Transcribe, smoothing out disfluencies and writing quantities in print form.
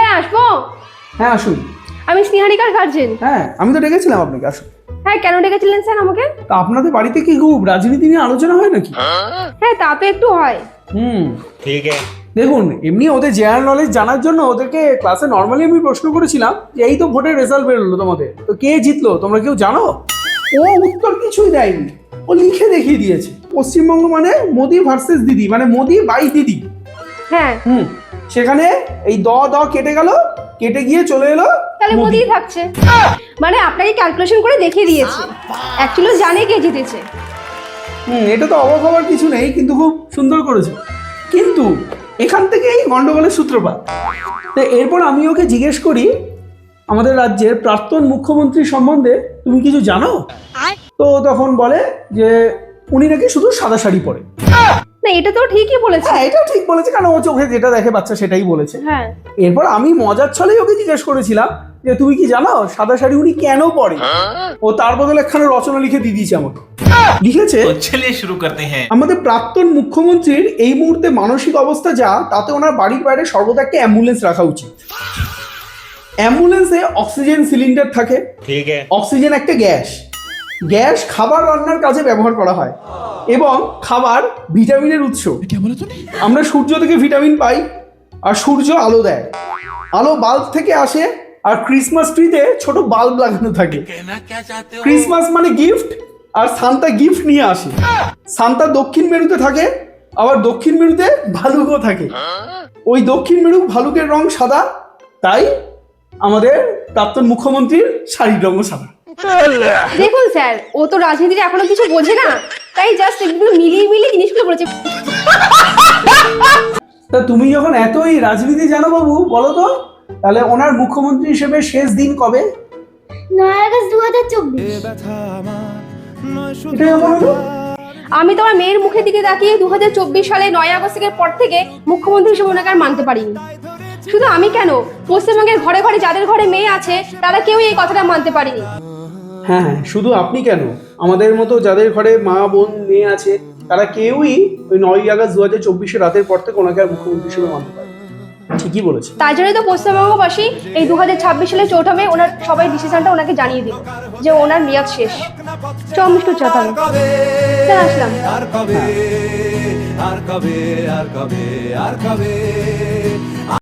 Sir আসবো? হ্যাঁ আসুন। আমি স্নেহারিকার গার্জেন। হ্যাঁ আমি তো ডেকেছিলাম আপনাকে, আসুন। হ্যাঁ, কেন ডেকেছিলেন স্যার আমাকে? তা আপনাদের বাড়িতে কি খুব রাজনীতি নিয়ে আলোচনা হয় নাকি? হ্যাঁ, তা তো একটু হয়। ঠিক আছে। দেখুন, এমনি ওদের জেনারেল নলেজ জানার জন্য ওদেরকে ক্লাসে নর্মালি আমি প্রশ্ন করেছিলাম যে এই তো ভোটের রেজাল্ট বেরোলো তোমাদের, তো কে জিতলো তোমরা কেউ জানো? ও উত্তর কিছুই দেয়নি, ও লিখে দেখিয়ে দিয়েছে পশ্চিমবঙ্গ মানে মোদি ভার্সেস দিদি, মানে মোদি বাই দিদি। হ্যাঁ, সেখানে এই দ কেটে গেল, কেটে গিয়ে চলে এলো তাহলে মোদি থাকছে। মানে আপনাকে ক্যালকুলেশন করে দেখিয়ে দিয়েছে, অ্যাকচুয়ালি জানে কে জিতেছে। এটা তো অবাক হওয়ার কিছু নেই, কিন্তু খুব সুন্দর করেছে। কিন্তু এখান থেকে এই গন্ডগোলের সূত্রপাত। তো এরপর আমি ওকে জিজ্ঞেস করি আমাদের রাজ্যের প্রাক্তন মুখ্যমন্ত্রী সম্বন্ধে তুমি কিছু জানো? তো তখন বলে যে উনি নাকি শুধু সাদা শাড়ি পরে। না, এটা তো ঠিকই বলেছে। হ্যাঁ, এটা ঠিক বলেছে, কারণ ও চোখে যেটা দেখে বাচ্চা সেটাই বলেছে। হ্যাঁ। এরপর আমি মজার ছলেই ওকে জিজ্ঞেস করেছিলাম যে তুমি কি জানো সাদা শাড়ি উনি কেন পরে? ও তার বদলে একখানা রচনা লিখে দিয়ে দিয়েছে আমাকে। লিখেছে, চলিয়ে শুরু করতে হ্যাঁ। আমাদের প্রাক্তন মুখ্যমন্ত্রীর এই মুহূর্তে মানসিক অবস্থা যা, তাতে ওনার বাড়ির বাইরে সর্বদা একটা অ্যাম্বুলেন্স রাখা উচিত। অ্যাম্বুলেন্সে অক্সিজেন সিলিন্ডার থাকে। ঠিক আছে। অক্সিজেন একটা গ্যাস, গ্যাস খাবার রান্নার কাজে ব্যবহার করা হয়, এবং খাবার ভিটামিনের উৎস। আমরা সূর্য থেকে ভিটামিন পাই, আর সূর্য আলো দেয়, আলো বাল্ব থেকে আসে, আর ক্রিসমাস ট্রিতে ছোট বাল্ব লাগানো থাকে। ক্রিসমাস মানে গিফট, আর সান্তা গিফট নিয়ে আসে। সান্তা দক্ষিণ মেরুতে থাকে, আবার দক্ষিণ মেরুতে ভালুকও থাকে। ওই দক্ষিণ মেরু ভালুকের রং সাদা, তাই আমাদের প্রাক্তন মুখ্যমন্ত্রীর শাড়ির রঙও সাদা। দেখুন স্যার, ও তো রাজনীতির এখনো কিছু বোঝে না, তাই জাস্ট একটু মিলিয়ে জিনিসগুলো বলেছে। তা তুমি যখন এতই রাজনীতি জানো বাবু, বলো তো তাহলে ওনার মুখ্যমন্ত্রী হিসেবে শেষ দিন কবে? 9 আগস্ট 2024। এটা কেমন হলো? আমি তো আমার মেয়ের মুখের দিকে তাকিয়ে 2024 সালে 9 আগস্টের পর থেকে মুখ্যমন্ত্রী হিসেবে ওনাকে আর মানতে পারিনি। শুধু আমি কেন, পশ্চিমবঙ্গের ঘরে ঘরে যাদের ঘরে মেয়ে আছে তারা কেউই এই কথাটা মানতে পারিনি। হ্যাঁ, শুধু আপনি কেন, আমাদের মতো যাদের ঘরে মা বোন মেয়ে আছে তারা কেউই ওই 9 আগস্ট 2024 রাতের পর থেকে ওনাকে আর মুখ্যমন্ত্রী হিসেবে মানতে পারে। ঠিকই বলেছে। তাই জন্য তো পশ্চিমবঙ্গবাসী এই 2026 সালে 4 মে ওনার সবাই ডিসিশনটা ওনাকে জানিয়ে দিল যে ওনার মেয়াদ শেষ। চমিষ্টু চাতাম আসলাম। আর কবে আর কবে আর কবে আর কবে